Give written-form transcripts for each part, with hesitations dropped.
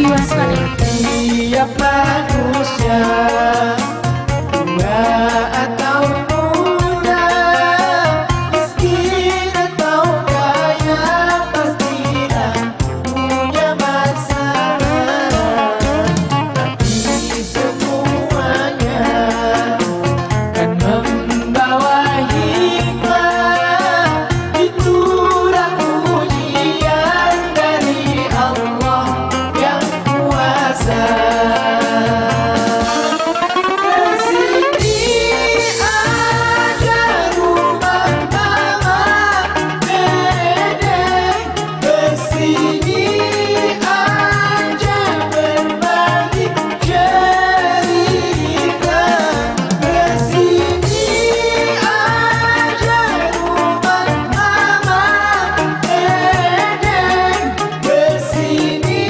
jiwasraya. Setiap manusia, tua atau muda, miskin atau kaya, pasti punya masalah. Tapi semuanya kan membawa hikmah. Itulah ujian dari Allah yang kuasa. Kesini aja rumah mama dede, kesini aja berbagi cerita, kesini aja rumah mama dede, kesini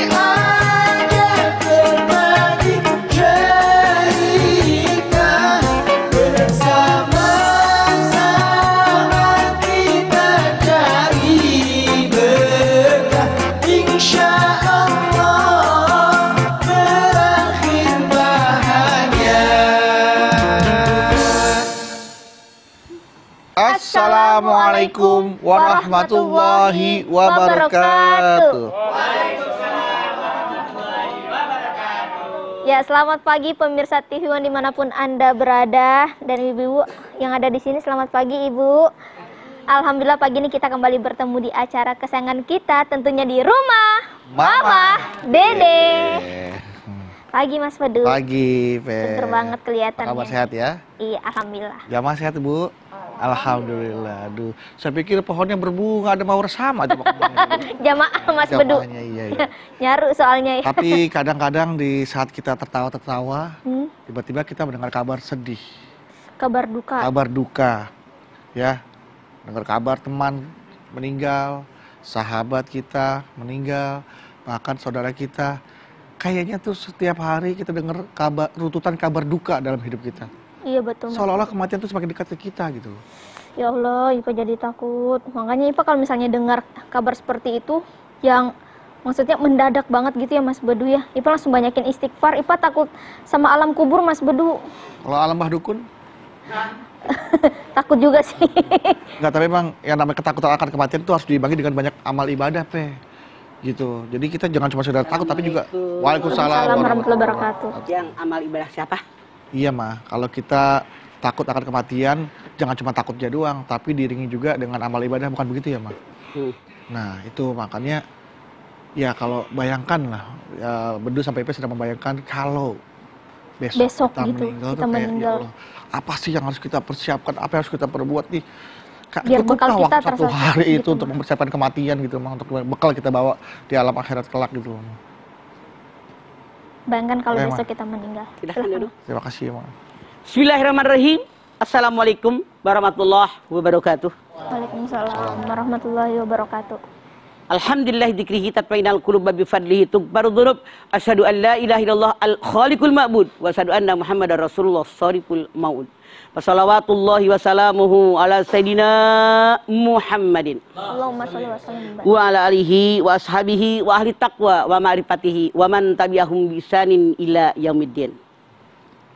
aja berbagi cerita, bersama-sama kita cari berkah, insya Allah berakhir bahagia. Assalamualaikum warahmatullahi wabarakatuh. Ya, selamat pagi pemirsa TV One dimanapun Anda berada, dan ibu-ibu yang ada di sini, selamat pagi Ibu. Alhamdulillah pagi ini kita kembali bertemu di acara kesayangan kita, tentunya di rumah Mama Dede. Pagi Mas Fedu. Pagi, Seger banget kelihatannya. Kabar sehat ya? Iya, alhamdulillah. Jamaah sehat Bu? Alhamdulillah. Aduh, saya pikir pohonnya berbunga, ada mawar sama aja. Jamaah Mas Fedu. Jamaahnya, iya. Nyaru soalnya ya. Tapi kadang-kadang di saat kita tertawa-tertawa, Hmm, tiba-tiba kita mendengar kabar sedih, kabar duka. kabar duka, ya. Dengar kabar teman meninggal, sahabat kita meninggal, bahkan saudara kita. Kayaknya tuh setiap hari kita dengar kabar, runtutan kabar duka dalam hidup kita. Iya betul. Mas. Seolah-olah kematian tuh semakin dekat ke kita gitu. Ya Allah, Ipa jadi takut. Makanya Ipa kalau misalnya dengar kabar seperti itu, yang maksudnya mendadak banget gitu ya Mas Bedu ya, Ipa langsung banyakin istighfar. Ipa takut sama alam kubur Mas Bedu. Kalau alam bah dukun, Takut juga sih. nggak, tapi memang yang namanya ketakutan akan kematian itu harus dibagi dengan banyak amal ibadah, gitu. Jadi kita jangan cuma sekedar takut, tapi juga Waalaikumsalam Warahmatullahi wabarakatuh. Yang amal ibadah siapa? Iya mah, kalau kita takut akan kematian, jangan cuma takutnya doang, tapi diiringi juga dengan amal ibadah, bukan begitu ya mah? Nah itu makanya, ya kalau bayangkan lah, ya, Bedu sampai IP sedang membayangkan kalau besok kita gitu, meninggal, kita tuh kayak, meninggal. ya Allah, apa sih yang harus kita persiapkan, apa yang harus kita perbuat nih? Biar Cukup bekal lah kita waktu satu terasa hari gitu, itu untuk mempersiapkan kematian gitu, mah, untuk bekal kita bawa di alam akhirat kelak gitu. Bayangkan kalau Ya, besok Ma. kita meninggal. Silahkan Silahkan. duduk. Terima kasih mah. Bismillahirrahmanirrahim. Assalamualaikum warahmatullahi wabarakatuh. Waalaikumsalam warahmatullahi wabarakatuh. Alhamdulillah dzikrihi tatma'innul qulub bi fadlihi tughfaru dzunub. Asyhadu an la ilaha illallah al khaliqul ma'bud wa asyhadu anna muhammadar rasulullah shariqul maut. Wassalawatullahi wassalamuhu ala sayyidina Muhammadin Allahumma sholli wa sallim. wa ala alihi wa ashabihi wa ahli taqwa wa ma'rifatihi wa man tabi'ahum bisanin ila yaumiddin.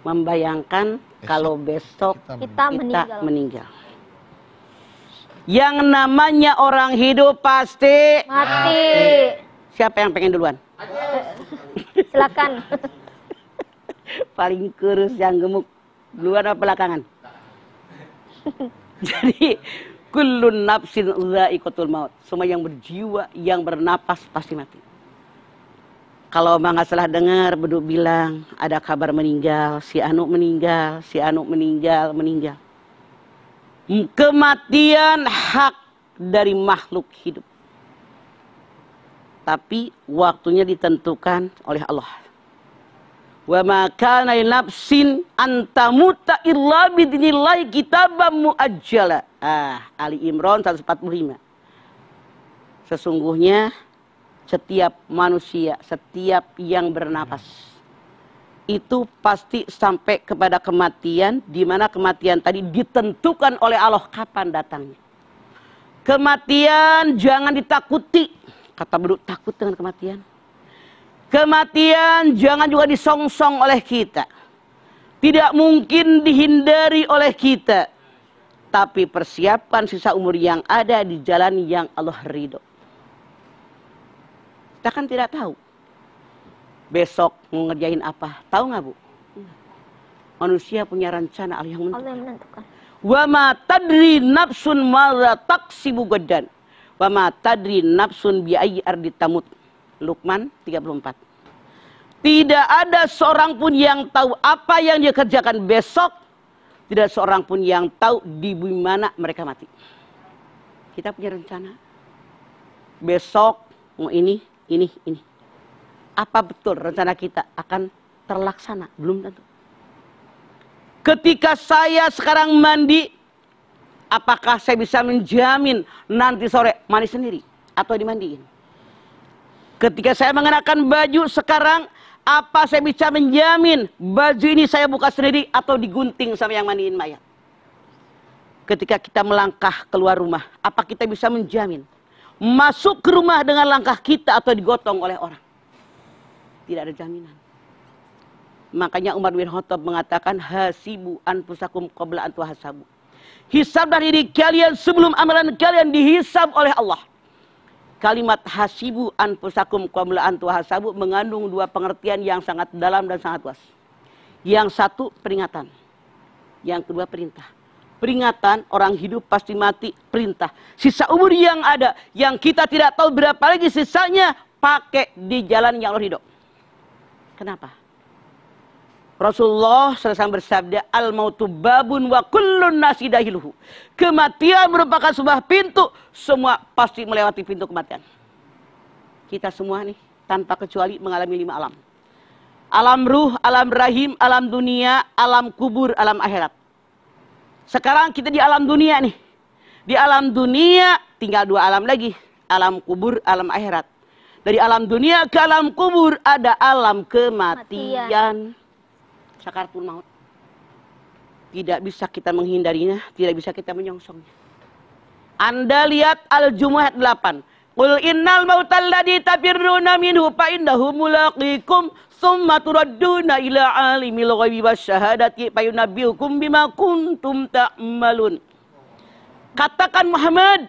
Membayangkan kalau besok Kita kita meninggal. meninggal. Yang namanya orang hidup pasti. Mati. Siapa yang pengen duluan? Silakan. Paling kurus yang gemuk. Duluan apa belakangan? Jadi kullun nafsin dha'iqatul maut. Semua yang berjiwa, yang bernapas pasti mati. Kalau Bang nggak salah dengar, Bedu bilang ada kabar meninggal, si Anu meninggal, si Anu meninggal. Kematian hak dari makhluk hidup. Tapi waktunya ditentukan oleh Allah. Wa ma kana li nafsin an tamuta illa bidznillahi kitaban muajjala. Ali Imran 145. Sesungguhnya setiap manusia, setiap yang bernapas itu pasti sampai kepada kematian, di mana kematian tadi ditentukan oleh Allah kapan datangnya. Kematian jangan ditakuti. Kata Bedu, takut dengan kematian. Kematian jangan juga disongsong oleh kita. Tidak mungkin dihindari oleh kita. Tapi persiapkan sisa umur yang ada di jalan yang Allah ridho. Kita kan tidak tahu besok mau ngerjain apa. Tahu nggak, Bu? Manusia punya rencana, Allah yang menentukan. Wa ma tadri nafsun madza taksibu gadan. Wa ma tadri nafsun bi ayyi ardi tamut. Luqman 34. Tidak ada seorang pun yang tahu apa yang dia kerjakan besok. Tidak seorang pun yang tahu di bumi mana mereka mati. Kita punya rencana. Besok mau ini. Apa betul rencana kita akan terlaksana? Belum tentu. Ketika saya sekarang mandi, apakah saya bisa menjamin nanti sore mandi sendiri atau dimandiin? Ketika saya mengenakan baju sekarang, apa saya bisa menjamin baju ini saya buka sendiri atau digunting sama yang mandiin mayat? Ketika kita melangkah keluar rumah, apa kita bisa menjamin masuk ke rumah dengan langkah kita atau digotong oleh orang? Tidak ada jaminan. Makanya Umar bin Khattab mengatakan hasibu anfusakum qabla an tuhasabu. Hisablah diri kalian sebelum amalan kalian dihisab oleh Allah. Kalimat hasibu anfusakum qabla an tuhasabu mengandung dua pengertian yang sangat dalam dan sangat luas. Yang satu peringatan. Yang kedua perintah. Peringatan orang hidup pasti mati, perintah. Sisa umur yang ada yang kita tidak tahu berapa lagi sisanya, pakai di jalan yang Allah ridho. Kenapa? Rasulullah SAW bersabda, al-mautu babun wa kullun nasi dahiluhu. Kematian merupakan sebuah pintu, semua pasti melewati pintu kematian. Kita semua nih, tanpa kecuali mengalami 5 alam. Alam ruh, alam rahim, alam dunia, alam kubur, alam akhirat. Sekarang kita di alam dunia nih. Di alam dunia tinggal 2 alam lagi. Alam kubur, alam akhirat. Dari alam dunia ke alam kubur ada alam kematian. Sakaratul maut. Tidak bisa kita menghindarinya, tidak bisa kita menyongsongnya. Anda lihat Al-Jumu'ah 8. Qul innal mautal ladzi tafirruna minhu fa innahu mulaqikum tsumma turadduna ila alimil ghaibi wasyahadati fa yunabbiukum bima kuntum ta'malun. Katakan Muhammad,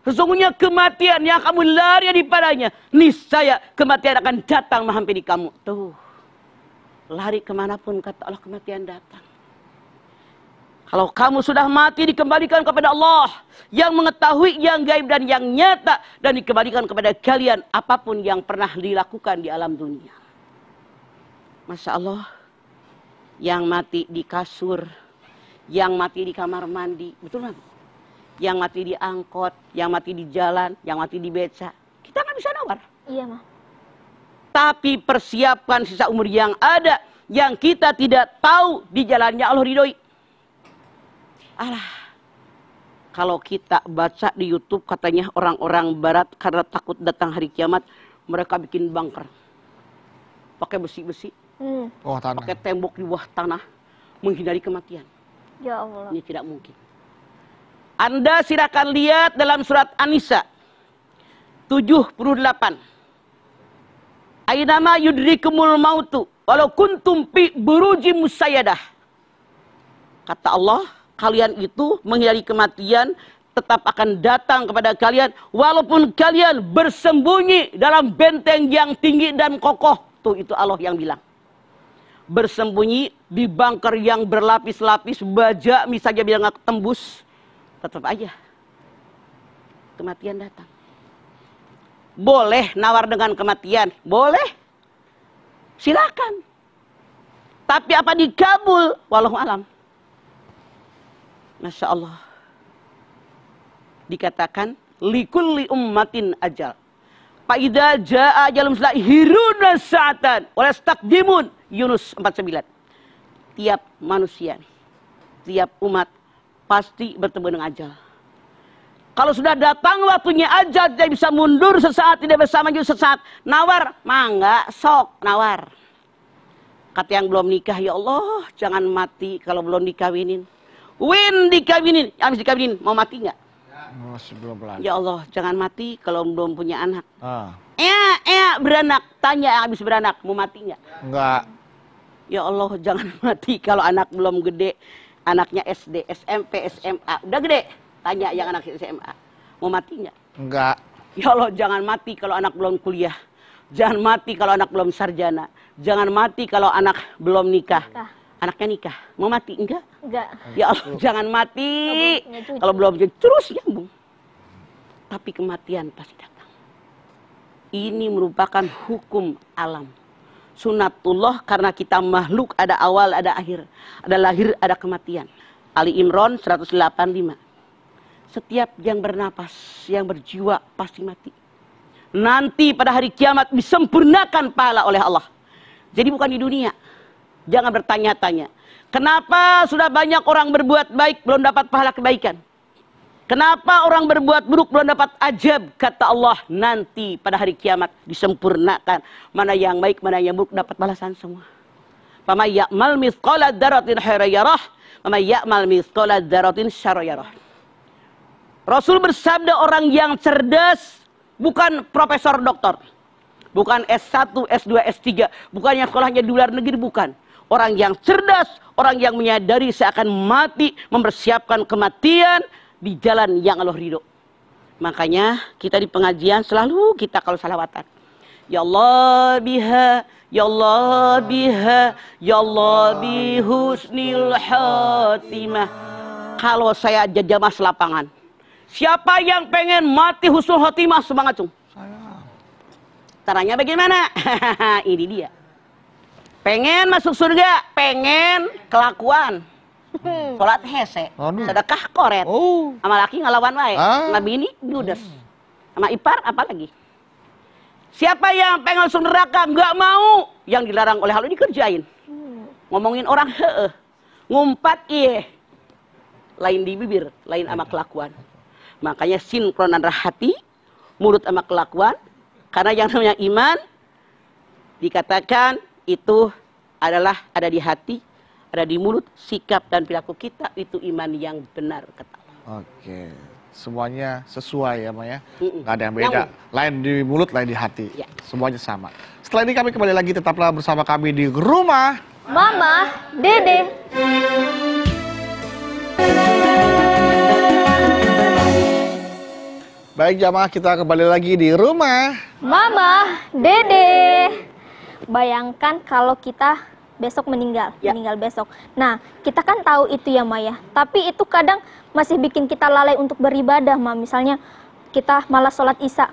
sesungguhnya kematian yang kamu lari daripadanya, niscaya kematian akan datang menghampiri kamu. Tuh. Lari kemanapun kata Allah kematian datang. Kalau kamu sudah mati dikembalikan kepada Allah yang mengetahui yang gaib dan yang nyata dan dikembalikan kepada kalian apapun yang pernah dilakukan di alam dunia. Masya Allah, yang mati di kasur, yang mati di kamar mandi, betul nggak? Yang mati di angkot, yang mati di jalan, yang mati di beca, kita nggak bisa nawar. Iya, Ma. Tapi persiapkan sisa umur yang ada yang kita tidak tahu di jalannya Allah ridhoi. Alah, kalau kita baca di YouTube katanya orang-orang barat karena takut datang hari kiamat, mereka bikin bunker. Pakai besi-besi. Oh, tanah. Pakai tembok di bawah tanah menghindari kematian. Ya Allah. Ini tidak mungkin. Anda silakan lihat dalam surat An-Nisa 78. Ainama yudrikumul mautu walau kuntum fi burujim musayyadah. Kata Allah, kalian itu menghindari kematian tetap akan datang kepada kalian walaupun kalian bersembunyi dalam benteng yang tinggi dan kokoh. Tuh itu Allah yang bilang. Bersembunyi di bunker yang berlapis-lapis, baja misalnya biar nggak tembus, tetap aja kematian datang. Boleh nawar dengan kematian? Boleh. Silakan. Tapi apa dikabul? Wallahu alam. Masya Allah. Dikatakan, likulli ummatin ajal. Fa'idha ja'a ajalum hiruna sa'atan. Walastakdimun. Yunus 49. Tiap manusia, tiap umat pasti bertemu dengan ajal. Kalau sudah datang waktunya ajal, tidak bisa mundur sesaat, tidak bisa maju sesaat. Nawar, mangga, sok, nawar. Kata yang belum nikah, ya Allah, jangan mati kalau belum dikawinin. Win dikawinin, habis dikawinin, mau mati nggak? Masih belum belajar. Ya Allah, jangan mati kalau belum punya anak. Ah. Beranak. Tanya yang habis beranak, mau mati nggak? Enggak. Ya Allah, jangan mati kalau anak belum gede. Anaknya SD, SMP, SMA. Udah gede. Tanya yang anak SMA. Mau mati nggak? Enggak. Ya Allah, jangan mati kalau anak belum kuliah. Jangan mati kalau anak belum sarjana. Jangan mati kalau anak belum nikah. Anaknya nikah. Mau mati? Enggak? Enggak. Ya Allah, jangan mati. punya cucu. Kalau belum punya, terus nyambung. Tapi kematian pasti datang. Ini merupakan hukum alam. Sunatullah karena kita makhluk ada awal, ada akhir. Ada lahir, ada kematian. Ali Imran 185. Setiap yang bernapas, yang berjiwa pasti mati. Nanti pada hari kiamat disempurnakan pahala oleh Allah. Jadi bukan di dunia. Jangan bertanya-tanya. Kenapa sudah banyak orang berbuat baik belum dapat pahala kebaikan? Kenapa orang berbuat buruk belum dapat ajab? Kata Allah, nanti pada hari kiamat disempurnakan. Mana yang baik, mana yang buruk dapat balasan semua. Faman ya'mal mithqala dzarratin khairan yarah, wa man ya'mal mithqala dzarratin syarran yarah. Rasul bersabda orang yang cerdas bukan profesor doktor. Bukan S1, S2, S3. Bukan yang sekolahnya di luar negeri, bukan. Orang yang cerdas, orang yang menyadari seakan mati, mempersiapkan kematian di jalan yang Allah ridho. Makanya kita di pengajian selalu kita kalau salawatan. Ya Allah biha, ya Allah biha, ya Allah bihusnil khatimah. Kalau saya jamaah lapangan, siapa yang pengen mati husnul khatimah semangat cung? Caranya bagaimana? Ini dia. Pengen masuk surga, pengen kelakuan. Sholat hese, sedekah koret. Sama laki ngelawan wae, sama bini judes. Sama ipar apa lagi? Siapa yang pengen masuk neraka nggak mau, yang dilarang oleh Allah dikerjain. Ngomongin orang ngumpat iye. Lain di bibir, lain sama kelakuan. Makanya sinkron antara hati, mulut sama kelakuan. Karena yang namanya iman dikatakan itu adalah ada di hati, ada di mulut, sikap dan perilaku kita itu iman yang benar kata Allah. Oke, semuanya sesuai ya Maya. Nggak ada yang beda. Nyambung. Lain di mulut, lain di hati. Ya. Semuanya sama. Setelah ini kami kembali lagi, tetaplah bersama kami di rumah Mama, Dede. Baik jamaah, kita kembali lagi di rumah Mama, Dede. Bayangkan kalau kita besok meninggal, meninggal besok. Nah, kita kan tahu itu ya Maya. Tapi itu kadang masih bikin kita lalai untuk beribadah, Ma. Misalnya kita malas sholat isya.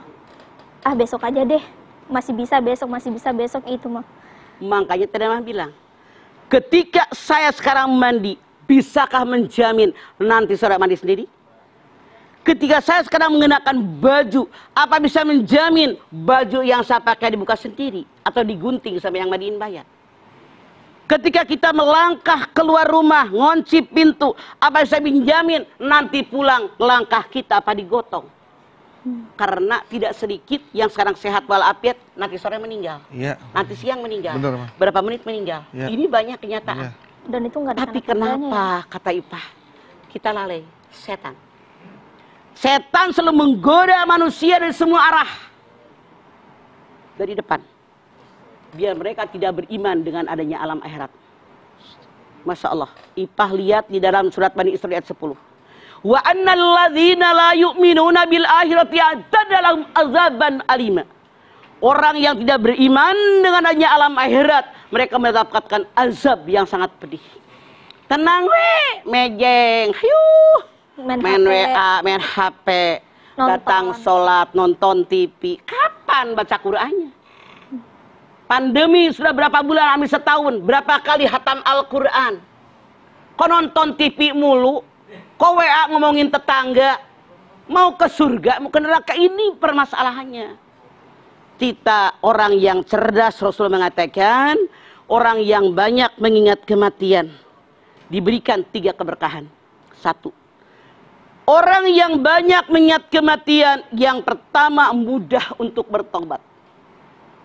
Ah, besok aja deh. Masih bisa besok itu, Ma. Makanya tadi Mama bilang, ketika saya sekarang mandi, bisakah menjamin nanti sore mandi sendiri? Ketika saya sekarang mengenakan baju, apa bisa menjamin baju yang saya pakai dibuka sendiri atau digunting sama yang mandiin bayar? Ketika kita melangkah keluar rumah, ngunci pintu, apa bisa menjamin nanti pulang langkah kita apa digotong? Karena tidak sedikit yang sekarang sehat walafiat, nanti sore meninggal. Iya. Nanti siang meninggal. Benar, Ma. Berapa menit meninggal. Iya. Ini banyak kenyataan. Iya. Dan itu nggak ada Tapi tanda-tandanya kenapa ya. kata Ipah kita lalai? Setan. Setan selalu menggoda manusia dari semua arah. Dari depan. Biar mereka tidak beriman dengan adanya alam akhirat. Masya Allah. Ipah lihat di dalam surat Bani Israil ayat 10. Wa annal ladzina la yu'minuna bil akhirati atadalahum azaban alima. Orang yang tidak beriman dengan adanya alam akhirat, mereka mendapatkan azab yang sangat pedih. Tenang mejeng, hayuh. Main WA, main HP, datang sholat, nonton TV. Kapan baca Qur'annya? Pandemi sudah berapa bulan, hampir setahun. Berapa kali hatam Al-Quran? Kau nonton TV mulu, kau WA ngomongin tetangga, mau ke surga, mau ke neraka, ini permasalahannya. Kita orang yang cerdas, Rasul mengatakan, orang yang banyak mengingat kematian, diberikan 3 keberkahan. 1. Orang yang banyak mengingat kematian, yang pertama mudah untuk bertobat.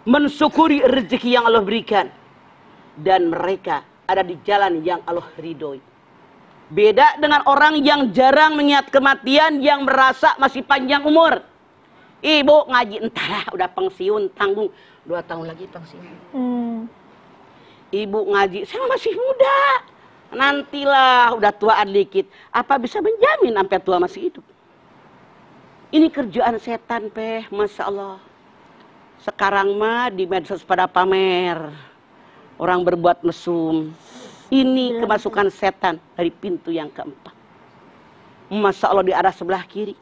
Mensyukuri rezeki yang Allah berikan. Dan mereka ada di jalan yang Allah ridhoi. Beda dengan orang yang jarang mengingat kematian, yang merasa masih panjang umur. Ibu ngaji, entahlah udah pensiun, tanggung 2 tahun lagi pensiun. Ibu ngaji, saya masih muda, nantilah udah tuaan dikit. Apa bisa menjamin sampai tua masih hidup? Ini kerjaan setan, Masya Allah. Sekarang mah di medsos pada pamer, orang berbuat mesum. Ini kemasukan setan dari pintu yang keempat. Masya Allah, di arah sebelah kiri.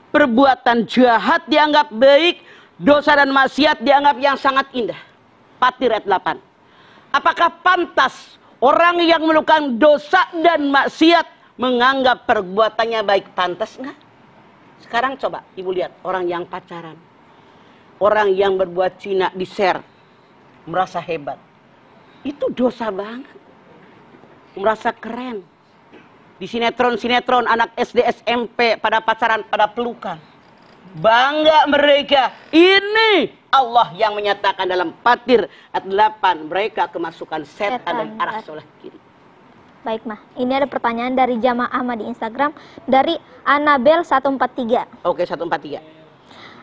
Perbuatan jahat dianggap baik, dosa dan maksiat dianggap yang sangat indah. Fatir ayat 8. Apakah pantas orang yang melakukan dosa dan maksiat menganggap perbuatannya baik? Pantas nggak? Sekarang coba ibu lihat orang yang pacaran. Orang yang berbuat zina di-share. Merasa hebat. Itu dosa banget. Merasa keren. Di sinetron-sinetron anak SD SMP pada pacaran, pada pelukan. Bangga mereka. Ini Allah yang menyatakan dalam Fatir ayat 8, mereka kemasukan setan dari arah sebelah kiri. Baik, Mah. Ini ada pertanyaan dari Jamaah Mah di Instagram dari Anabel 143. Oke, 143.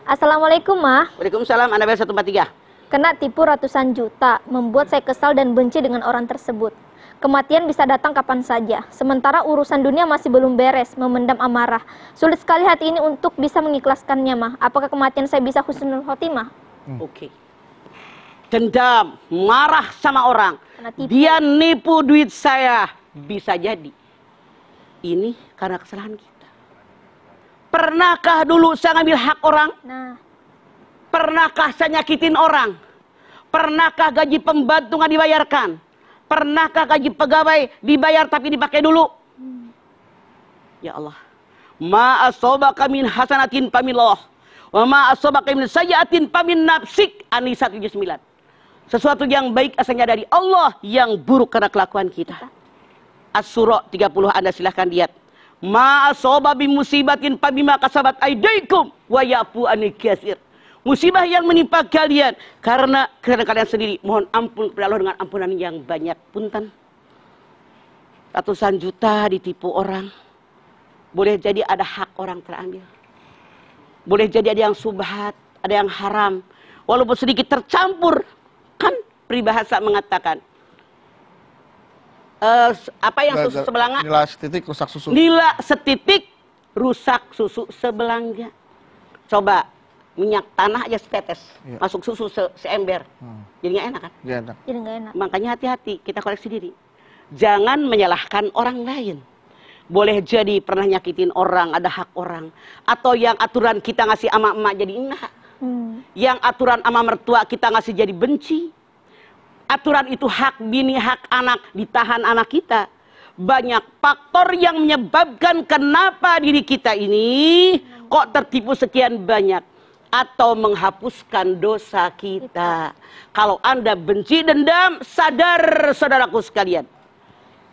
Assalamualaikum, Mah. Waalaikumsalam, Anabel 143. Kena tipu ratusan juta, membuat saya kesal dan benci dengan orang tersebut. Kematian bisa datang kapan saja, sementara urusan dunia masih belum beres, memendam amarah. Sulit sekali hati ini untuk bisa mengikhlaskannya, Mah. Apakah kematian saya bisa husnul khotimah? Oke. Dendam, marah sama orang. Tipu. Dia nipu duit saya. Bisa jadi. Ini karena kesalahan kita. Pernahkah dulu saya ngambil hak orang? Nah, Pernahkah saya nyakitin orang? Pernahkah gaji pembantu nggak dibayarkan? Pernahkah gaji pegawai dibayar tapi dipakai dulu? Ya Allah. Ma asobaka min hasanatin pamillah. Wa ma asobaka min sayyiatin pamin nafsik. An-Nisa 79. Sesuatu yang baik asalnya dari Allah, yang buruk karena kelakuan kita. As-Surah 30, Anda silahkan lihat. Ma asoba bi musibatin pabima kasabat aidaikum wa yafu an katsir. Musibah yang menimpa kalian karena kalian sendiri. Mohon ampun kepada Allah dengan ampunan yang banyak. Punten. Ratusan juta ditipu orang. Boleh jadi ada hak orang terambil. Boleh jadi ada yang subhat, ada yang haram. Walaupun sedikit tercampur. Kan peribahasa mengatakan. Apa yang susu sebelanga? Nila setitik rusak susu. Nila setitik rusak susu sebelanga. Coba. Minyak tanah aja setetes, masuk susu seember. Jadi nggak enak kan? Nggak enak. jadi nggak enak. Makanya hati-hati, kita koreksi diri. Jangan menyalahkan orang lain. Boleh jadi pernah nyakitin orang, ada hak orang. Atau yang aturan kita ngasih ama emak jadi enggak. Yang aturan ama mertua kita ngasih jadi benci. Aturan itu hak bini, hak anak, ditahan anak kita. Banyak faktor yang menyebabkan kenapa diri kita ini kok tertipu sekian banyak. Atau menghapuskan dosa kita. Kalau Anda benci, dendam, sadar saudaraku sekalian.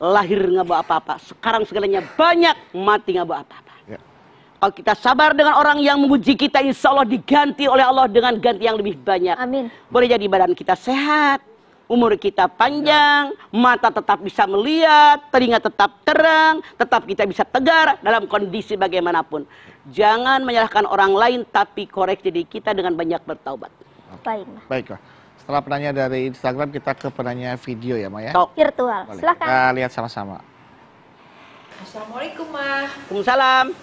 Lahir nggak bawa apa-apa. Sekarang segalanya banyak, mati nggak bawa apa-apa. Ya. Kalau kita sabar dengan orang yang memuji kita, insya Allah diganti oleh Allah dengan ganti yang lebih banyak. Amin. Boleh jadi badan kita sehat, umur kita panjang, mata tetap bisa melihat, telinga tetap terang, tetap kita bisa tegar dalam kondisi bagaimanapun. Jangan menyalahkan orang lain, tapi koreksi diri kita dengan banyak bertaubat. Baik, Mah. Baiklah. Setelah pertanyaan dari Instagram, kita ke pertanyaan video ya, Maya. Virtual. Boleh. Silakan. Kita lihat sama-sama. Assalamualaikum, Mah. Waalaikumsalam.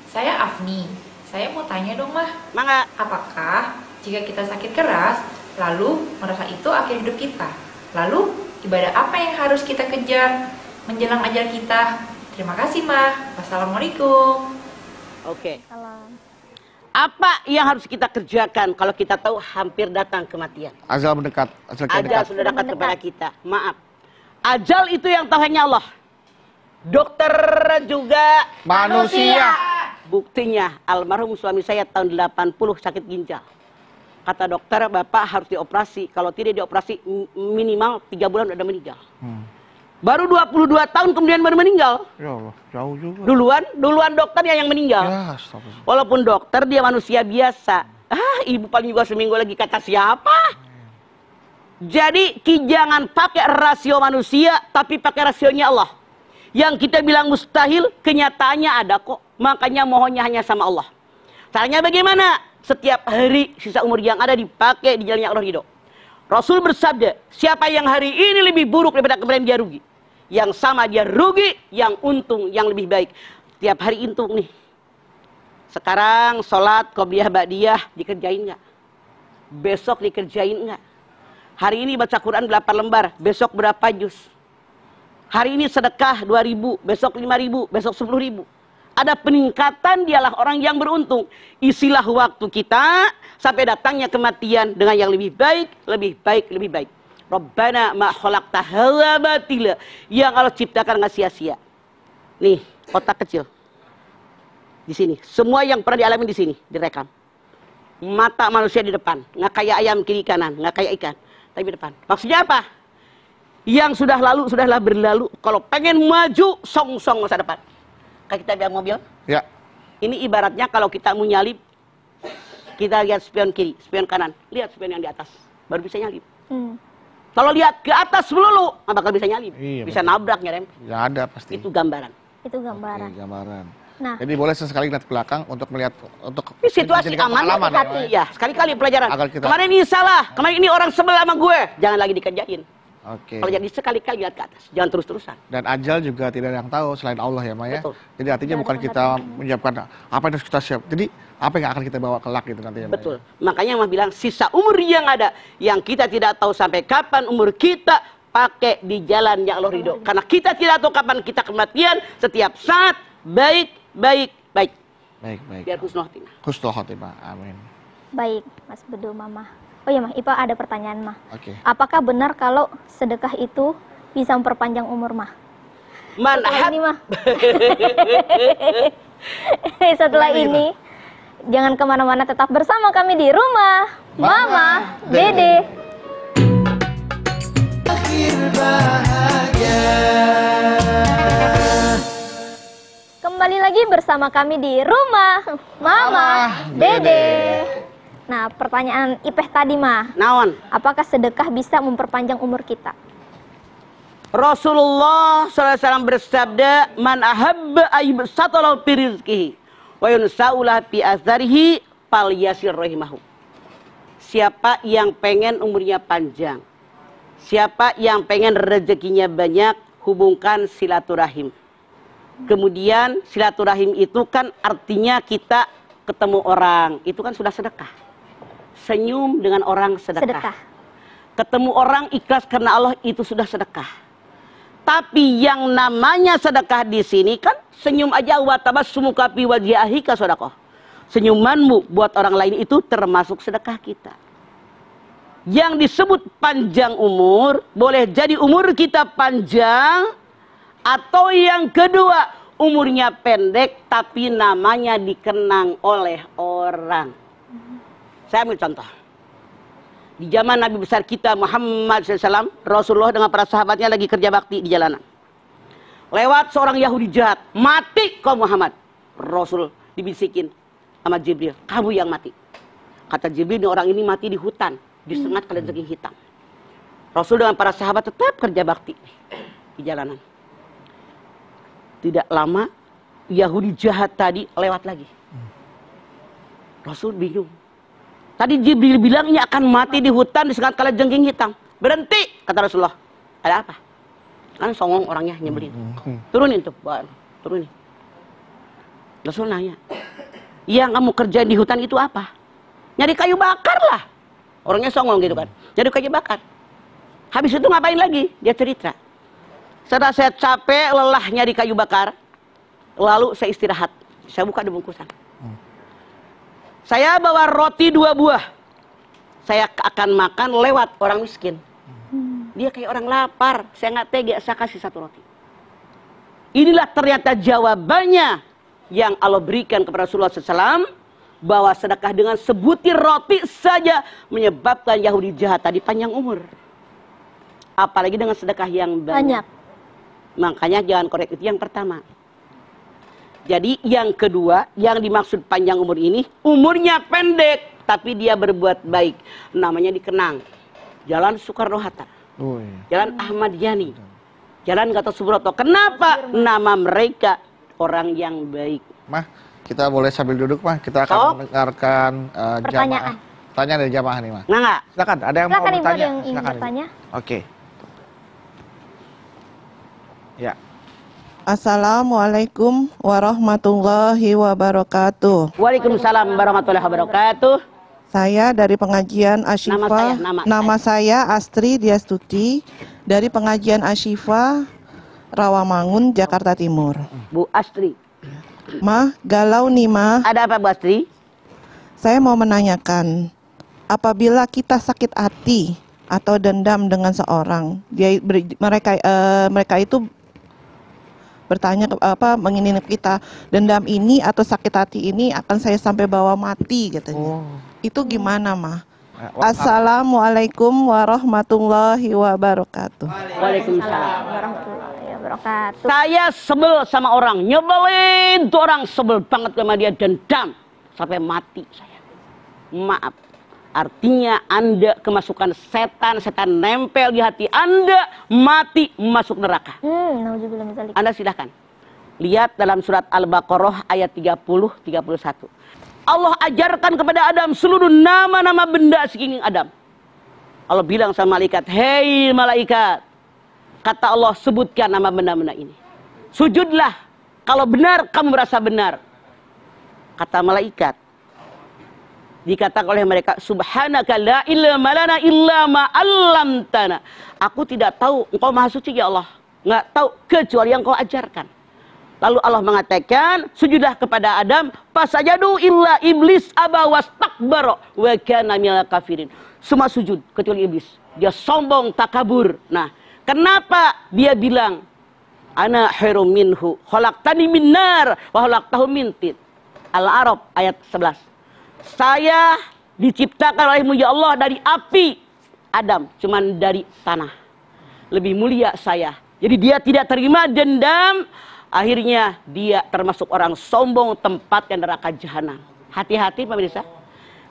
Saya Afni. Saya mau tanya dong, Mah. Mangga. Apakah jika kita sakit keras, lalu merasa itu akhir hidup kita? Lalu, ibadah apa yang harus kita kejar menjelang ajal kita? Terima kasih, Mah. Wassalamualaikum. Oke. Salam. Apa yang harus kita kerjakan kalau kita tahu hampir datang kematian? Azal mendekat. Azal Ajal dekat. sudah dekat Mendekat. kepada kita. Maaf. Ajal itu yang tahu hanya Allah. Dokter juga Manusia. Buktinya almarhum suami saya tahun 80 sakit ginjal. Kata dokter, Bapak harus dioperasi. Kalau tidak dioperasi minimal 3 bulan udah meninggal. Baru 22 tahun kemudian baru meninggal. Ya Allah, jauh juga. Duluan dokternya yang meninggal. Ya, astagfirullah. Walaupun dokter dia manusia biasa. Ibu paling juga seminggu lagi kata siapa? Jadi jangan pakai rasio manusia, tapi pakai rasionya Allah. Yang kita bilang mustahil, kenyataannya ada kok. Makanya mohonnya hanya sama Allah. Caranya bagaimana? Setiap hari sisa umur yang ada dipakai di jalan yang Allah ridho. Rasul bersabda, siapa yang hari ini lebih buruk daripada kemarin dia rugi. Yang sama dia rugi, yang untung, yang lebih baik. Tiap hari untung nih. Sekarang sholat, qobliyah, ba'diyah dikerjain nggak? Besok dikerjain nggak? Hari ini baca Quran 8 lembar, besok berapa juz? Hari ini sedekah 2.000, besok 5.000, besok 10.000. Ada peningkatan, dialah orang yang beruntung. Isilah waktu kita sampai datangnya kematian dengan yang lebih baik, lebih baik, lebih baik. Rabbana ma khalaqta hadza batila. Yang Allah ciptakan nggak sia-sia. Nih, kotak kecil. Di sini. Semua yang pernah dialami di sini direkam. Mata manusia di depan, nggak kayak ayam kiri kanan, nggak kayak ikan, tapi di depan. Maksudnya apa? Yang sudah lalu, sudahlah berlalu. Kalau pengen maju, song-song masa depan. Kayak kita bilang mobil. Ya. Ini ibaratnya kalau kita mau nyalip, kita lihat spion kiri, spion kanan. Lihat spion yang di atas, baru bisa nyalip. Kalau lihat ke atas melulu, nggak bakal bisa nyalip. Iya, bisa betul. nabrak, nyerem. Ya ada pasti. Itu gambaran. Itu gambaran. Oke, gambaran. Nah, Jadi boleh sesekali lihat ke belakang untuk melihat untuk Ini situasi menjadikan aman, pengalaman ya, hati. Pak. Ya, sekali-kali pelajaran. Agar kita- Kemarin ini salah, kemarin ini orang sebelah sama gue. Jangan lagi dikerjain. Oke. Kalau jadi sekali-kali lihat ke atas, jangan terus-terusan. Dan ajal juga tidak ada yang tahu selain Allah ya, Maya. Betul. Jadi artinya bukan kita menyiapkan apa yang harus kita siap. Jadi apa yang akan kita bawa kelak gitu nanti ya, Maya. Betul. Makanya Mah bilang sisa umur yang ada, yang kita tidak tahu sampai kapan umur kita, pakai di jalan yang Allah ridho. Karena kita tidak tahu kapan kita kematian. Setiap saat baik, baik, baik. Baik, baik. Biar husnul khotimah. Husnul khotimah. Amin. baik, Mas Bedu, Mama. Oh iya, Mah, Ipa ada pertanyaan, Mah. Oke. Apakah benar kalau sedekah itu bisa memperpanjang umur, Mah? Setelah ini, Mah. Setelah ini, jangan kemana-mana, tetap bersama kami di rumah Mama Dede. Akhir bahagia. Kembali lagi bersama kami di rumah Mama Dede. Nah, pertanyaan Ipeh tadi, Mah. Naon? Apakah sedekah bisa memperpanjang umur kita? Rasulullah SAW bersabda, "Man ahabba ayyubsatalahu fi rizqihi wa yunsaulah fi atharihi falyasir rahimahu." Siapa yang pengen umurnya panjang, siapa yang pengen rezekinya banyak, hubungkan silaturahim. Kemudian silaturahim itu kan artinya kita ketemu orang, itu kan sudah sedekah. Senyum dengan orang sedekah. Ketemu orang ikhlas karena Allah, itu sudah sedekah. Tapi yang namanya sedekah di sini kan senyum aja, wa tabassumuka fi wajhi akhika sedekah. Senyumanmu buat orang lain itu termasuk sedekah kita. Yang disebut panjang umur, boleh jadi umur kita panjang, atau yang kedua umurnya pendek tapi namanya dikenang oleh orang. Saya ambil contoh. Di zaman Nabi besar kita Muhammad SAW, Rasulullah dengan para sahabatnya lagi kerja bakti di jalanan. Lewat seorang Yahudi jahat, mati kau Muhammad. Rasul dibisikin sama Jibril, kamu yang mati. Kata Jibril, orang ini mati di hutan, disengat kalajengking hitam. Rasul dengan para sahabat tetap kerja bakti di jalanan. Tidak lama, Yahudi jahat tadi lewat lagi. Rasul bingung. Tadi Jibril bilang ini akan mati di hutan disengat kalajengking hitam. Berhenti, kata Rasulullah. Ada apa? Kan songong orangnya nyebelin. Turunin tuh, turunin. Rasul nanya, yang kamu kerjain di hutan itu apa? Nyari kayu bakar lah. Orangnya songong gitu kan. Nyari kayu bakar. Habis itu ngapain lagi? Dia cerita. Setelah saya capek, lelah nyari kayu bakar, lalu saya istirahat. Saya buka di bungkusan. Saya bawa roti 2 buah. Saya akan makan lewat orang miskin. Dia kayak orang lapar. Saya nggak tega, saya kasih 1 roti. Inilah ternyata jawabannya yang Allah berikan kepada Rasulullah SAW, bahwa sedekah dengan sebutir roti saja menyebabkan Yahudi jahat tadi panjang umur. Apalagi dengan sedekah yang banyak. Makanya jangan korek, itu yang pertama. Jadi yang kedua, yang dimaksud panjang umur ini, umurnya pendek, tapi dia berbuat baik. Namanya dikenang. Jalan Soekarno-Hatta. Jalan Ahmad Yani. Jalan Gatot Subroto. Kenapa? Nama mereka orang yang baik. Mah, kita boleh sambil duduk, Mah. Kita akan mendengarkan Pertanyaan. jamaah. Tanya dari jamaah nih, Mah. Nah, nggak? Silakan, ada yang Silakan mau Ibu, bertanya? yang ingin Silakan, Ibu. bertanya. Oke. Ya. Assalamualaikum warahmatullahi wabarakatuh. Waalaikumsalam warahmatullahi wabarakatuh. Saya dari pengajian Asyifa. Nama saya Astri Diastuti dari pengajian Asyifa Rawamangun, Jakarta Timur. Bu Astri. Mah, galau nih, Mah. Ada apa Bu Astri? Saya mau menanyakan, apabila kita sakit hati atau dendam dengan seorang, mereka itu bertanya menginginkan kita, dendam ini atau sakit hati ini akan saya sampai bawa mati katanya. Itu gimana, Mah? Assalamualaikum warahmatullahi wabarakatuh. Waalaikumsalam. Warahmatullahi wabarakatuh. Saya sebel sama orang, nyebelin tuh orang, sebel banget sama dia, dendam sampai mati saya. Maaf. Artinya Anda kemasukan setan, setan nempel di hati Anda, mati masuk neraka. Nauzubillah min dzalik. Anda silahkan lihat dalam surat Al-Baqarah ayat 30-31. Allah ajarkan kepada Adam seluruh nama-nama benda sekeliling Adam. Allah bilang sama malaikat, hei malaikat, kata Allah, sebutkan nama benda-benda ini. Sujudlah kalau benar kamu merasa benar. Kata malaikat, dikatakan oleh mereka, subhanaka la ilma lana illa ma 'allamtana. Aku tidak tahu, engkau maha suci ya Allah, nggak tahu kecuali yang kau ajarkan. Lalu Allah mengatakan, sujudlah kepada Adam, fasajadu illa iblis aba wastakbara wa kana minal kafirin. Semua sujud kecuali iblis. Dia sombong, takabur. Nah, kenapa dia bilang ana khairum minhu, khalaqtani min nar wa khalaqtahu min tin. Al-A'raf ayat 11. Saya diciptakan olehmu ya Allah dari api. Adam cuman dari tanah. Lebih mulia saya. Jadi dia tidak terima dendam. Akhirnya dia termasuk orang sombong, tempatnya neraka jahanam. Hati-hati pemirsa.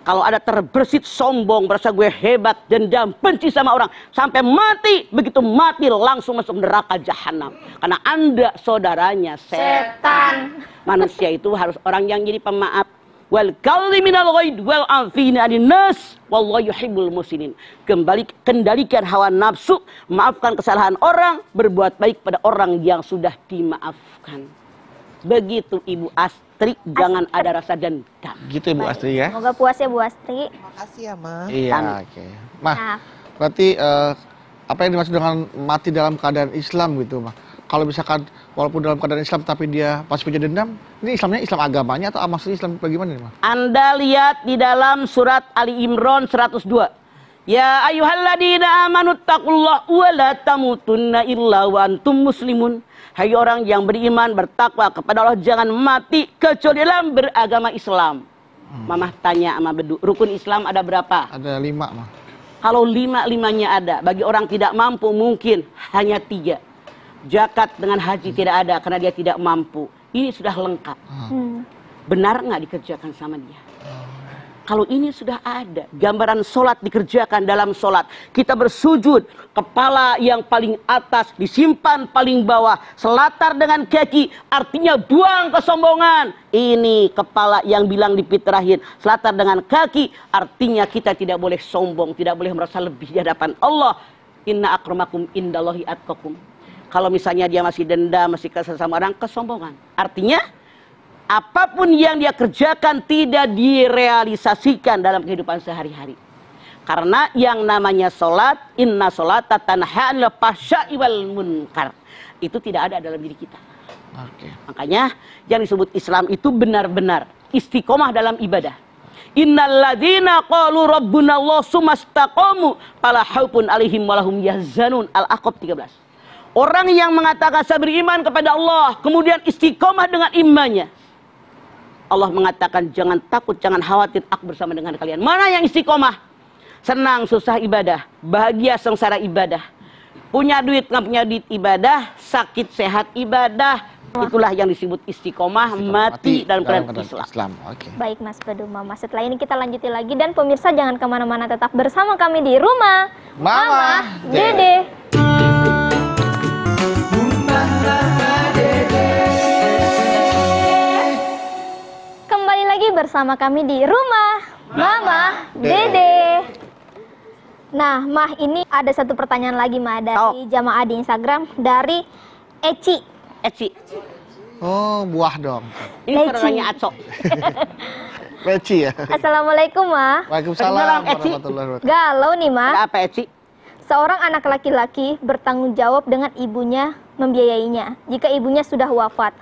Kalau ada terbersit sombong, merasa gue hebat, dendam, benci sama orang, sampai mati, begitu mati langsung masuk neraka jahanam. Karena Anda saudaranya setan. Manusia itu harus orang yang jadi pemaaf. Wal kalliminal ghaid wal afina 'anil nas wallahu yuhibbul muhsinin. Kendalikan hawa nafsu, maafkan kesalahan orang, berbuat baik pada orang yang sudah dimaafkan. Begitu Ibu Astri, jangan ada rasa dendam. Gitu Ibu Astri ya. Semoga puas ya Bu Astri. Makasih ya, Mah. Iya, oke. Mah, Nah, berarti apa yang dimaksud dengan mati dalam keadaan Islam gitu, Mah? Kalau misalkan walaupun dalam keadaan Islam tapi dia masih punya dendam, ini Islamnya Islam agamanya atau maksudnya Islam bagaimana nih, Mah? Anda lihat di dalam surat Ali Imran 102. Ya ayyuhalladzina amanu taqullaha wa la tamutunna illa wa antum muslimun. Hai orang yang beriman, bertakwa kepada Allah, jangan mati kecuali dalam beragama Islam. Mamah tanya sama Bedu, rukun Islam ada berapa? Ada 5, Mah. Kalau 5-5-nya ada, bagi orang tidak mampu mungkin hanya 3. Zakat dengan haji tidak ada karena dia tidak mampu. Ini sudah lengkap. Benar nggak dikerjakan sama dia? Kalau ini sudah ada, gambaran sholat dikerjakan dalam sholat. Kita bersujud, kepala yang paling atas disimpan paling bawah, selatar dengan kaki, artinya buang kesombongan. Ini kepala yang bilang dipitrahin, selatar dengan kaki, artinya kita tidak boleh sombong, tidak boleh merasa lebih di hadapan Allah. Inna akramakum indallahi atqakum. Kalau misalnya dia masih dendam, masih kesal sama orang, kesombongan. Artinya, apapun yang dia kerjakan tidak direalisasikan dalam kehidupan sehari-hari. Karena yang namanya sholat, inna sholata tanha 'anil fahsya'i wal munkar. Itu tidak ada dalam diri kita. Oke. Makanya yang disebut Islam itu benar-benar istiqomah dalam ibadah. Innalladzina qalu rabbunallah tsumastaqamu fala khaufun 'alaihim wa lahum yahzanun. Al-Ahqaf 13. Orang yang mengatakan saya beriman kepada Allah, kemudian istiqomah dengan imannya. Allah mengatakan jangan takut, jangan khawatir, aku bersama dengan kalian. Mana yang istiqomah? Senang, susah ibadah, bahagia, sengsara ibadah. Punya duit, nggak punya duit ibadah, sakit, sehat ibadah. Itulah yang disebut istiqomah, mati dalam keadaan Islam. Oke. baik Mas Bedu Mama. Setelah ini kita lanjutin lagi dan pemirsa jangan kemana-mana, tetap bersama kami di rumah Mama Dede. Mama Dede. Kembali lagi bersama kami di rumah Mama Dede. Nah, Mah, ini ada satu pertanyaan lagi, Mah, dari jamaah di Instagram dari Eci. Eci. Oh, buah dong. Ini Leci. saudaranya Aco. Leci ya. Assalamualaikum, Mah. Waalaikumsalam Waalaikumsalam, Eci. warahmatullahi wabarakatuh. Galau nih, Mah. Ada apa Eci? Seorang anak laki-laki bertanggung jawab dengan ibunya membiayainya jika ibunya sudah wafat.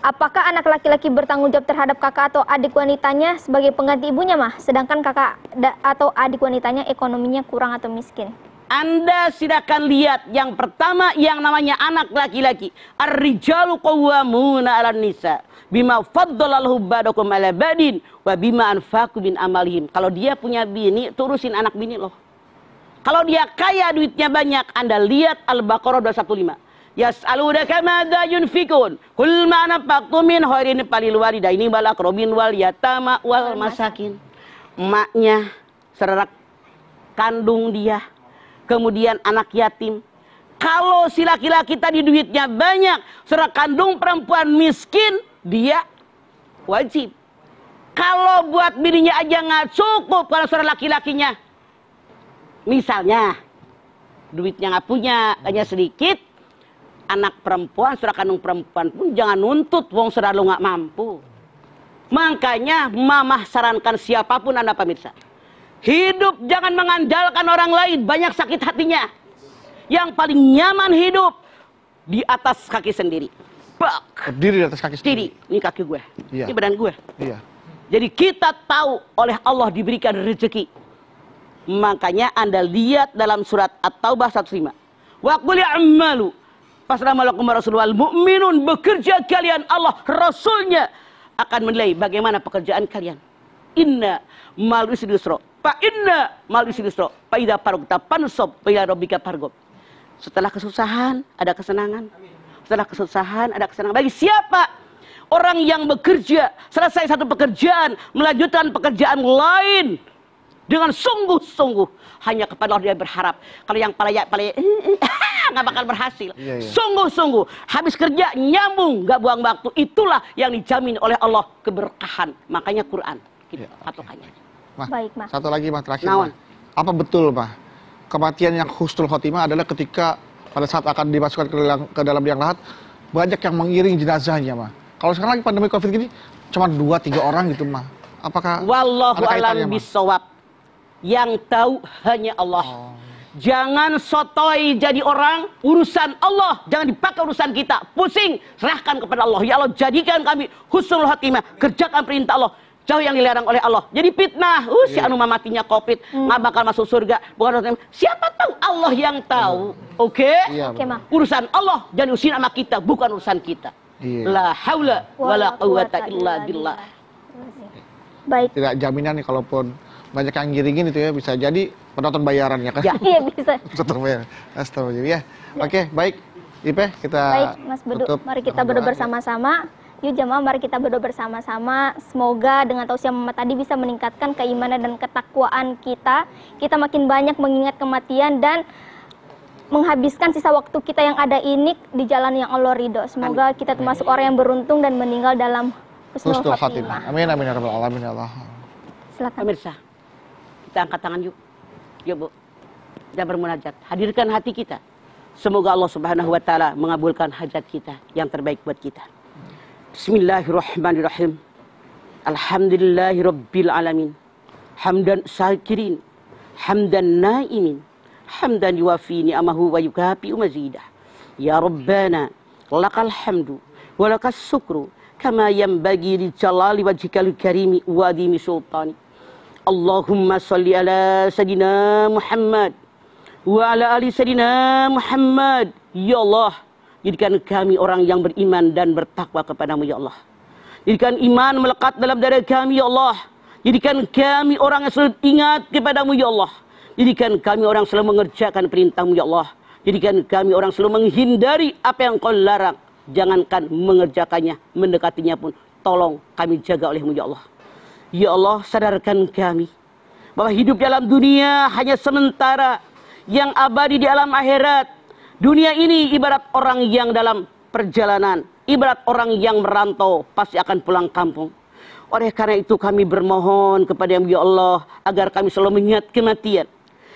Apakah anak laki-laki bertanggung jawab terhadap kakak atau adik wanitanya sebagai pengganti ibunya, Mah? Sedangkan kakak atau adik wanitanya ekonominya kurang atau miskin. Anda silakan lihat yang pertama yang namanya anak laki-laki. Ar-rijalu qawwamuna 'alan nisa bima faddalallahu ba'dakum 'ala badin wa bima anfaqu min amalihim. Kalau dia punya bini, turusin anak bini loh. Kalau dia kaya, duitnya banyak, Anda lihat Al-Baqarah 215. Yas'alunaka madza yunfikun qul ma anfaqtum min khairin falil walidaini wal aqrabin wal yatama wal masakin. Emaknya, saudara kandung dia, kemudian anak yatim. Kalau si laki-laki tadi duitnya banyak, saudara kandung perempuan miskin, dia wajib. Kalau buat bininya aja nggak cukup, kalau saudara laki-lakinya misalnya duitnya nggak punya, hanya sedikit, anak perempuan, saudara kandung perempuan pun jangan nuntut, wong saudara lu nggak mampu. Makanya mamah sarankan siapapun Anda pemirsa, hidup jangan mengandalkan orang lain, banyak sakit hatinya. Yang paling nyaman hidup di atas kaki sendiri. Bak. Berdiri di atas kaki Diri, sendiri. ini kaki gue, Iya. ini badan gue. Iya. Jadi kita tahu oleh Allah diberikan rezeki. Makanya Anda lihat dalam surat At-Taubah 105. Wa qul ya'malu fasalamualaikum warahmatullahi mu'minun, bekerja kalian, Allah Rasulnya akan menilai bagaimana pekerjaan kalian. Inna mal usri yusra. Fa inna mal usri yusra. Fa idza faragta fansab fa ila rabbika farghab. Setelah kesusahan ada kesenangan. Setelah kesusahan ada kesenangan. Bagi siapa? Orang yang bekerja, selesai satu pekerjaan, melanjutkan pekerjaan lain dengan sungguh-sungguh, hanya kepada Allah dia berharap. Kalau yang palaya nggak bakal berhasil. Iya, iya. Sungguh-sungguh, habis kerja nyambung, nggak buang waktu. Itulah yang dijamin oleh Allah keberkahan. Makanya Quran, gitu, Iya. patokannya. Mah, Baik, Mah. satu lagi Mah terakhir. Naon? Mah. Apa betul Mah, kematian yang husnul khotimah adalah ketika pada saat akan dimasukkan ke dalam liang lahat, banyak yang mengiring jenazahnya Mah. Kalau sekarang lagi pandemi Covid gini, cuma 2-3 orang gitu Mah. Apakah Wallahu ada kaitannya, alam Mah? bisawab. Yang tahu hanya Allah. Jangan sotoy jadi orang, urusan Allah jangan dipakai urusan kita. Pusing, serahkan kepada Allah. Ya Allah, jadikan kami husnul khotimah, kerjakan perintah Allah, jauh yang dilarang oleh Allah. Jadi fitnah, si anu matinya Covid, nggak bakal masuk surga. Bukan siapa tahu, Allah yang tahu. Oke? Iya, Oke, Mah. Urusan Allah jangan urusin sama kita, bukan urusan kita. Iya. La haula wala quwata illa billah. Baik. Tidak jaminan nih kalaupun banyak yang ngiringin itu ya, bisa jadi penonton bayaran ya kan? Ya. Iya, bisa. Penonton bayaran. Astagfirullah ya. Oke, baik. Ipe, kita Baik, Mas Bedu, tutup mari kita dengan berdoa doa, ya. bersama-sama. Yuk jemaah, mari kita berdoa bersama-sama. Semoga dengan tausiah Muhammad tadi bisa meningkatkan keimanan dan ketakwaan kita. Kita makin banyak mengingat kematian dan menghabiskan sisa waktu kita yang ada ini di jalan yang Allah ridho. Semoga kita termasuk orang yang beruntung dan meninggal dalam husnul Husnul khotimah. khotimah. Amin amin ya rabbal alamin ya Allah. Silakan. Pemirsa, kita angkat tangan yuk. Yuk Bu, kita bermunajat. Hadirkan hati kita. Semoga Allah Subhanahu wa Ta'ala mengabulkan hajat kita yang terbaik buat kita. Bismillahirrahmanirrahim. Alhamdulillahirabbil alamin. Hamdan syakirin, hamdan naimin, hamdan yuwafi ni'amahu wa yukafi mazidah. Ya Rabbana, lakal hamdu wa lakas syukru kama yanbaghi li jalali wajhikal karimi wa adhimi sultani. Allahumma salli ala sayyidina Muhammad wa ala ali sayyidina Muhammad. Ya Allah, jadikan kami orang yang beriman dan bertakwa kepadamu ya Allah. Jadikan iman melekat dalam dada kami ya Allah. Jadikan kami orang yang selalu ingat kepadamu ya Allah. Jadikan kami orang selalu mengerjakan perintahmu ya Allah. Jadikan kami orang selalu menghindari apa yang kau larang. Jangankan mengerjakannya, mendekatinya pun tolong kami jaga olehmu ya Allah. Ya Allah, sadarkan kami bahwa hidup dalam dunia hanya sementara, yang abadi di alam akhirat. Dunia ini ibarat orang yang dalam perjalanan, ibarat orang yang merantau, pasti akan pulang kampung. Oleh karena itu kami bermohon kepada ya Allah agar kami selalu mengingat kematian.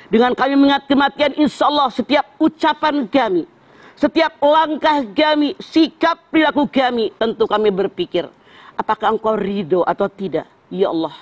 Dengan kami mengingat kematian, insya Allah setiap ucapan kami, setiap langkah kami, sikap perilaku kami, tentu kami berpikir, apakah engkau ridho atau tidak? Ya Allah,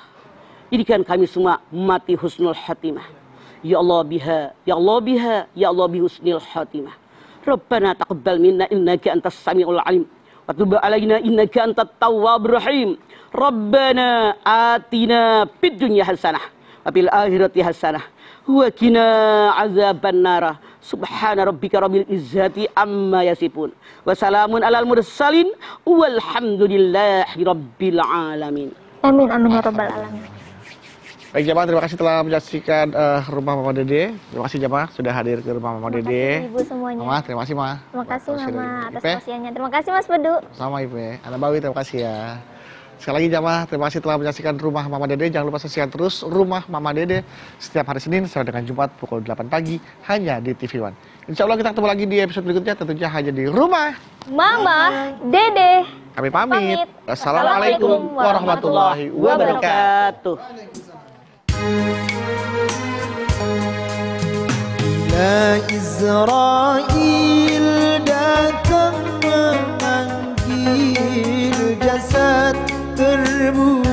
jadikan kami semua mati husnul khatimah. Ya Allah biha, ya Allah biha, ya Allah bihusnil khatimah. Rabbana taqabbal minna innaka antas samiul alim. Wa tub alaina innaka antat tawwabur rahim. Rabbana atina fid dunya hasanah wa fil akhirati hasanah wa qina azaban nar. Subhana rabbika rabbil izzati amma yasifun. Wa salamun alal mursalin walhamdulillahi rabbil alamin. Amin amin ya rabbal alamin. Baik jamaah, terima kasih telah menyaksikan rumah Mama Dede. Terima kasih jamaah sudah hadir ke rumah Mama Dede. Terima kasih Ibu semuanya. Mama, terima kasih Ma. Terima kasih Mama atas Ipe, kasihannya. Terima kasih Mas Bedu. sama Ipe. Anda Bawi, terima kasih ya. Sekali lagi jamaah, terima kasih telah menyaksikan rumah Mama Dede. Jangan lupa saksikan terus rumah Mama Dede setiap hari Senin sampai dengan Jumat pukul 8 pagi hanya di TV One. Insya Allah kita ketemu lagi di episode berikutnya, tentunya hanya di rumah Mama Dede. Kami pamit. Pamit. Assalamualaikum warahmatullahi wabarakatuh. Bila Israel datang memanggil jasad terbunuh